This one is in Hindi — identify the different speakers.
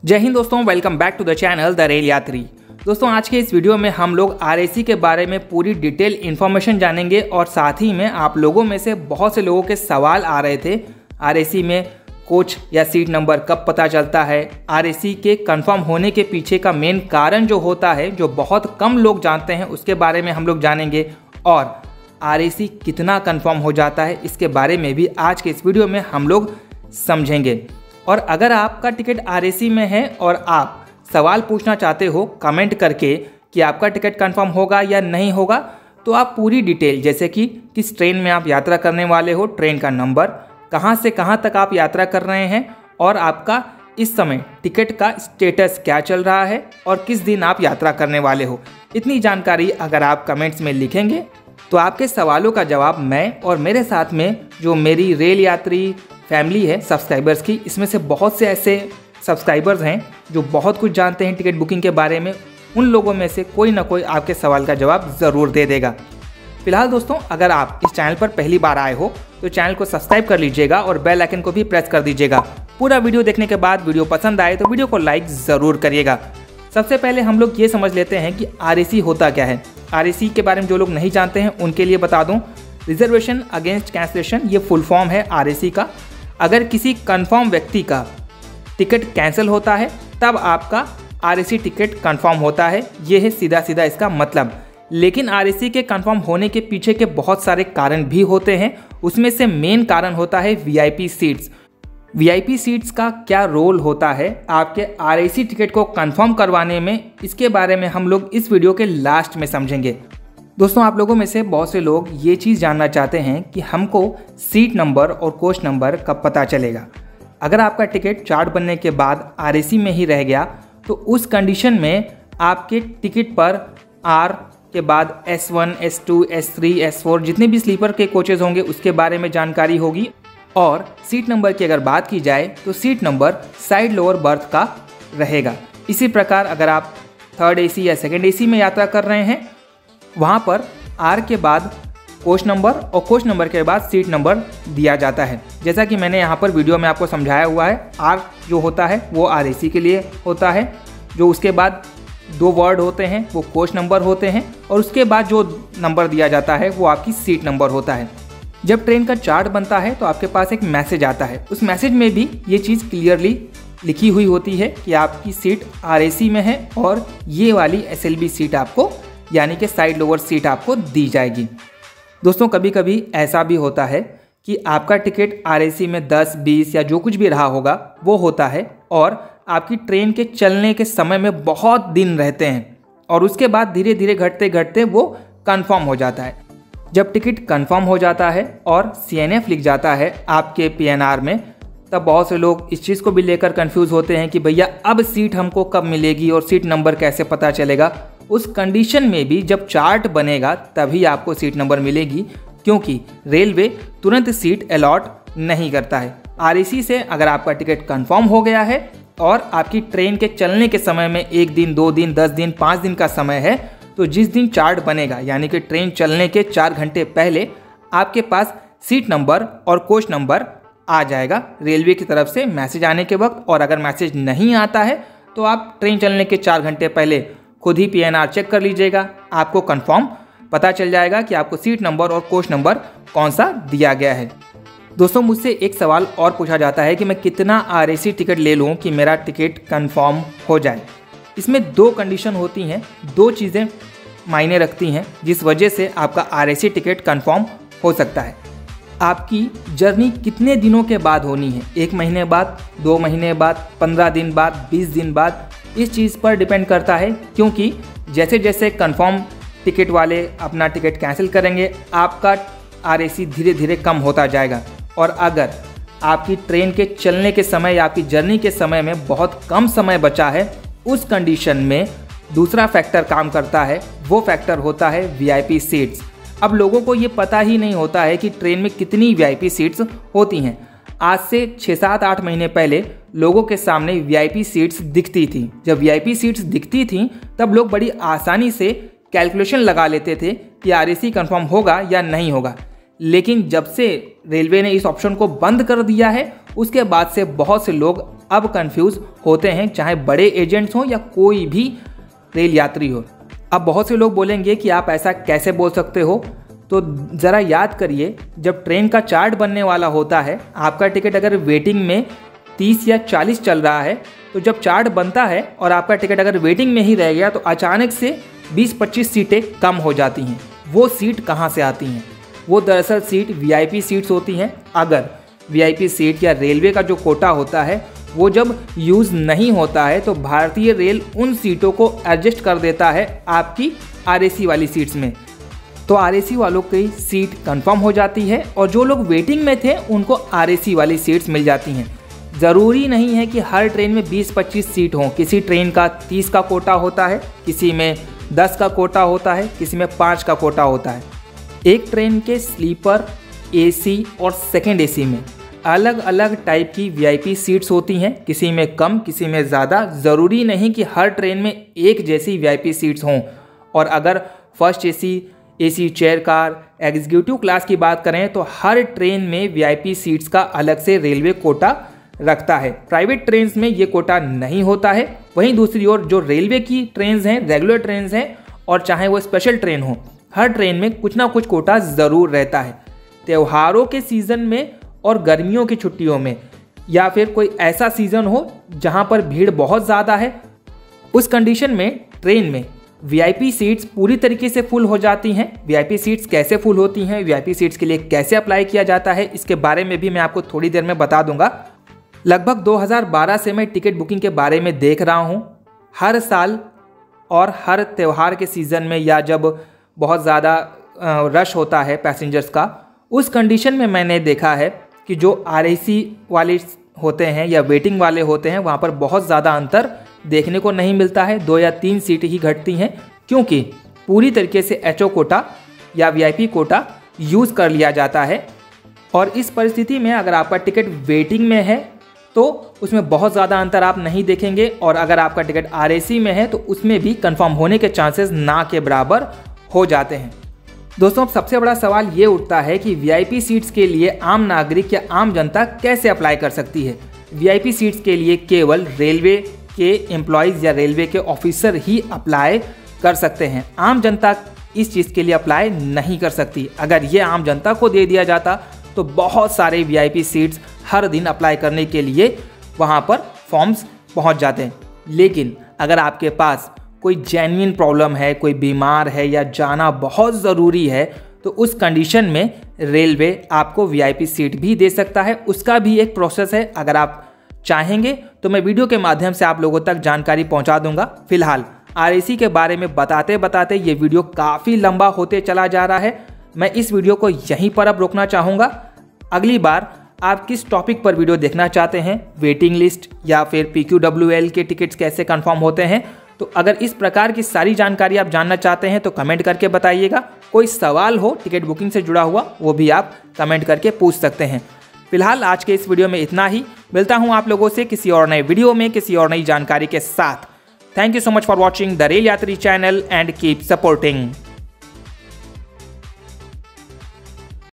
Speaker 1: जय हिंद दोस्तों, welcome back to the channel the rail Yatri. दोस्तों आज के इस वीडियो में हम लोग आरएसी के बारे में पूरी डिटेल इन्फॉर्मेशन जानेंगे और साथ ही में आप लोगों में से बहुत से लोगों के सवाल आ रहे थे आरएसी में कोच या सीट नंबर कब पता चलता है, आरएसी के कंफर्म होने के पीछे का मेन कारण जो होता है जो बहुत कम लोग जानते हैं उसके बारे में हम लोग जानेंगे और आरएसी कितना कंफर्म हो जाता है इसके बारे में भी आज के इस वीडियो में हम लोग समझेंगे। और अगर आपका टिकट आरएसी में है और आप सवाल पूछना चाहते हो कमेंट करके कि आपका टिकट कंफर्म होगा या नहीं होगा, तो आप पूरी डिटेल जैसे कि किस ट्रेन में आप यात्रा करने वाले हो, ट्रेन का नंबर, कहां से कहां तक आप यात्रा कर रहे हैं और आपका इस समय टिकट का स्टेटस क्या चल रहा है और किस दिन आप यात्रा करने वाले हो, इतनी जानकारी अगर आप कमेंट्स में लिखेंगे तो आपके सवालों का जवाब मैं और मेरे साथ में जो मेरी रेल यात्री फैमिली है सब्सक्राइबर्स की, इसमें से बहुत से ऐसे सब्सक्राइबर्स हैं जो बहुत कुछ जानते हैं टिकट बुकिंग के बारे में, उन लोगों में से कोई ना कोई आपके सवाल का जवाब ज़रूर दे देगा। फिलहाल दोस्तों अगर आप इस चैनल पर पहली बार आए हो तो चैनल को सब्सक्राइब कर लीजिएगा और बेल आइकन को भी प्रेस कर दीजिएगा। पूरा वीडियो देखने के बाद वीडियो पसंद आए तो वीडियो को लाइक ज़रूर करिएगा। सबसे पहले हम लोग ये समझ लेते हैं कि आरएसी होता क्या है। आरएसी के बारे में जो लोग नहीं जानते हैं उनके लिए बता दूं, रिजर्वेशन अगेंस्ट कैंसिलेशन, ये फुल फॉर्म है आरएसी का। अगर किसी कंफर्म व्यक्ति का टिकट कैंसिल होता है तब आपका आरएसी टिकट कंफर्म होता है, ये है सीधा सीधा इसका मतलब। लेकिन आरएसी के कंफर्म होने के पीछे के बहुत सारे कारण भी होते हैं, उसमें से मेन कारण होता है वीआईपी सीट्स। वीआईपी सीट्स का क्या रोल होता है आपके आरएसी टिकट को कंफर्म करवाने में, इसके बारे में हम लोग इस वीडियो के लास्ट में समझेंगे। दोस्तों आप लोगों में से बहुत से लोग ये चीज़ जानना चाहते हैं कि हमको सीट नंबर और कोच नंबर कब पता चलेगा। अगर आपका टिकट चार्ट बनने के बाद आरएसी में ही रह गया तो उस कंडीशन में आपके टिकट पर आर के बाद S1, S2, S3, S4 जितने भी स्लीपर के कोचेज़ होंगे उसके बारे में जानकारी होगी। और सीट नंबर की अगर बात की जाए तो seat number side lower berth का रहेगा। इसी प्रकार अगर आप थर्ड एसी या सेकंड एसी में यात्रा कर रहे हैं वहाँ पर आर के बाद कोच नंबर और कोच नंबर के बाद सीट नंबर दिया जाता है। जैसा कि मैंने यहाँ पर वीडियो में आपको समझाया हुआ है, आर जो होता है वो आरएसी के लिए होता है, जो उसके बाद दो वर्ड होते हैं वो कोच नंबर होते हैं और उसके बाद जो नंबर दिया जाता है वो आपकी सीट नंबर होता है। जब ट्रेन का चार्ट बनता है तो आपके पास एक मैसेज आता है, उस मैसेज में भी ये चीज़ क्लियरली लिखी हुई होती है कि आपकी सीट आरएसी में है और ये वाली एसएलबी सीट आपको यानी कि साइड लोअर सीट आपको दी जाएगी। दोस्तों कभी कभी ऐसा भी होता है कि आपका टिकट आरएसी में 10, 20 या जो कुछ भी रहा होगा वो होता है और आपकी ट्रेन के चलने के समय में बहुत दिन रहते हैं और उसके बाद धीरे धीरे घटते घटते वो कंफर्म हो जाता है। जब टिकट कंफर्म हो जाता है और CNF लिख जाता है आपके PNR में, तब बहुत से लोग इस चीज़ को भी लेकर कंफ्यूज होते हैं कि भैया अब सीट हमको कब मिलेगी और सीट नंबर कैसे पता चलेगा। उस कंडीशन में भी जब चार्ट बनेगा तभी आपको सीट नंबर मिलेगी, क्योंकि रेलवे तुरंत सीट अलॉट नहीं करता है। आरएसी से अगर आपका टिकट कंफर्म हो गया है और आपकी ट्रेन के चलने के समय में 1 दिन, 2 दिन, 10 दिन, 5 दिन का समय है, तो जिस दिन चार्ट बनेगा यानी कि ट्रेन चलने के 4 घंटे पहले आपके पास सीट नंबर और कोच नंबर आ जाएगा रेलवे की तरफ से मैसेज आने के वक्त। और अगर मैसेज नहीं आता है तो आप ट्रेन चलने के 4 घंटे पहले खुद ही PNR चेक कर लीजिएगा, आपको कंफर्म पता चल जाएगा कि आपको सीट नंबर और कोच नंबर कौन सा दिया गया है। दोस्तों मुझसे एक सवाल और पूछा जाता है कि मैं कितना आरएसी टिकट ले लूँ कि मेरा टिकट कंफर्म हो जाए। इसमें 2 कंडीशन होती हैं, 2 चीज़ें मायने रखती हैं जिस वजह से आपका आरएसी टिकट कंफर्म हो सकता है। आपकी जर्नी कितने दिनों के बाद होनी है, 1 महीने बाद, 2 महीने बाद, 15 दिन बाद, 20 दिन बाद, इस चीज़ पर डिपेंड करता है। क्योंकि जैसे जैसे कंफर्म टिकट वाले अपना टिकट कैंसिल करेंगे आपका आरएसी धीरे धीरे कम होता जाएगा। और अगर आपकी ट्रेन के चलने के समय या आपकी जर्नी के समय में बहुत कम समय बचा है, उस कंडीशन में दूसरा फैक्टर काम करता है, वो फैक्टर होता है वीआईपी सीट्स। अब लोगों को ये पता ही नहीं होता है कि ट्रेन में कितनी वीआईपी सीट्स होती हैं। आज से 6, 7, 8 महीने पहले लोगों के सामने वीआईपी सीट्स दिखती थी। जब वीआईपी सीट्स दिखती थी तब लोग बड़ी आसानी से कैलकुलेशन लगा लेते थे कि आरएसी कंफर्म होगा या नहीं होगा। लेकिन जब से रेलवे ने इस ऑप्शन को बंद कर दिया है उसके बाद से बहुत से लोग अब कंफ्यूज होते हैं, चाहे बड़े एजेंट्स हों या कोई भी रेल यात्री हो। अब बहुत से लोग बोलेंगे कि आप ऐसा कैसे बोल सकते हो, तो ज़रा याद करिए, जब ट्रेन का चार्ट बनने वाला होता है, आपका टिकट अगर वेटिंग में 30 या 40 चल रहा है, तो जब चार्ट बनता है और आपका टिकट अगर वेटिंग में ही रह गया तो अचानक से 20-25 सीटें कम हो जाती हैं। वो सीट कहाँ से आती हैं? वो दरअसल सीट वीआईपी सीट्स होती हैं। अगर वीआईपी सीट या रेलवे का जो कोटा होता है वो जब यूज़ नहीं होता है तो भारतीय रेल उन सीटों को एडजस्ट कर देता है आपकी आरएसी वाली सीट्स में। तो आरएसी वालों की सीट कंफर्म हो जाती है और जो लोग वेटिंग में थे उनको आरएसी वाली सीट्स मिल जाती हैं। ज़रूरी नहीं है कि हर ट्रेन में 20-25 सीट हों। किसी ट्रेन का 30 का कोटा होता है, किसी में 10 का कोटा होता है, किसी में 5 का कोटा होता है। एक ट्रेन के स्लीपर, एसी और सेकंड एसी में अलग अलग टाइप की वीआईपी सीट्स होती हैं, किसी में कम, किसी में ज़्यादा। ज़रूरी नहीं कि हर ट्रेन में एक जैसी वीआईपी सीट्स हों। और अगर first AC chair car, executive class की बात करें तो हर ट्रेन में वीआईपी सीट्स का अलग से रेलवे कोटा रखता है। प्राइवेट ट्रेन्स में ये कोटा नहीं होता है। वहीं दूसरी ओर जो रेलवे की ट्रेन्स हैं, रेगुलर ट्रेन्स हैं, और चाहे वो स्पेशल ट्रेन हो, हर ट्रेन में कुछ ना कुछ कोटा ज़रूर रहता है। त्योहारों के सीज़न में और गर्मियों की छुट्टियों में, या फिर कोई ऐसा सीज़न हो जहाँ पर भीड़ बहुत ज़्यादा है, उस कंडीशन में ट्रेन में वीआईपी सीट्स पूरी तरीके से फुल हो जाती हैं। वीआईपी सीट्स कैसे फुल होती हैं, वीआईपी सीट्स के लिए कैसे अप्लाई किया जाता है, इसके बारे में भी मैं आपको थोड़ी देर में बता दूंगा। लगभग 2012 से मैं टिकट बुकिंग के बारे में देख रहा हूँ। हर साल और हर त्यौहार के सीज़न में या जब बहुत ज़्यादा रश होता है पैसेंजर्स का, उस कंडीशन में मैंने देखा है कि जो आरएसी वाले होते हैं या वेटिंग वाले होते हैं, वहाँ पर बहुत ज़्यादा अंतर देखने को नहीं मिलता है। 2 या 3 सीट ही घटती हैं, क्योंकि पूरी तरीके से एचओ कोटा या वीआईपी कोटा यूज़ कर लिया जाता है। और इस परिस्थिति में अगर आपका टिकट वेटिंग में है तो उसमें बहुत ज़्यादा अंतर आप नहीं देखेंगे, और अगर आपका टिकट आरएसी में है तो उसमें भी कंफर्म होने के चांसेस ना के बराबर हो जाते हैं। दोस्तों, अब सबसे बड़ा सवाल ये उठता है कि वीआईपी सीट्स के लिए आम नागरिक या आम जनता कैसे अप्लाई कर सकती है। वीआईपी सीट्स के लिए केवल रेलवे के एम्प्लॉयज़ या रेलवे के ऑफिसर ही अप्लाई कर सकते हैं। आम जनता इस चीज़ के लिए अप्लाई नहीं कर सकती। अगर ये आम जनता को दे दिया जाता तो बहुत सारे वीआईपी सीट्स हर दिन अप्लाई करने के लिए वहाँ पर फॉर्म्स पहुँच जाते हैं। लेकिन अगर आपके पास कोई जेन्युइन प्रॉब्लम है, कोई बीमार है या जाना बहुत ज़रूरी है, तो उस कंडीशन में रेलवे आपको वीआईपी सीट भी दे सकता है। उसका भी एक प्रोसेस है। अगर आप चाहेंगे तो मैं वीडियो के माध्यम से आप लोगों तक जानकारी पहुंचा दूंगा। फिलहाल आरएसी के बारे में बताते बताते ये वीडियो काफ़ी लंबा होते चला जा रहा है। मैं इस वीडियो को यहीं पर अब रोकना चाहूँगा। अगली बार आप किस टॉपिक पर वीडियो देखना चाहते हैं, वेटिंग लिस्ट या फिर PQWL के टिकट्स कैसे कंफर्म होते हैं, तो अगर इस प्रकार की सारी जानकारी आप जानना चाहते हैं तो कमेंट करके बताइएगा। कोई सवाल हो टिकट बुकिंग से जुड़ा हुआ, वो भी आप कमेंट करके पूछ सकते हैं। फिलहाल आज के इस वीडियो में इतना ही। मिलता हूँ आप लोगों से किसी और नए वीडियो में किसी और नई जानकारी के साथ। Thank you so much for watching the rail यात्री चैनल एंड कीप सपोर्टिंग।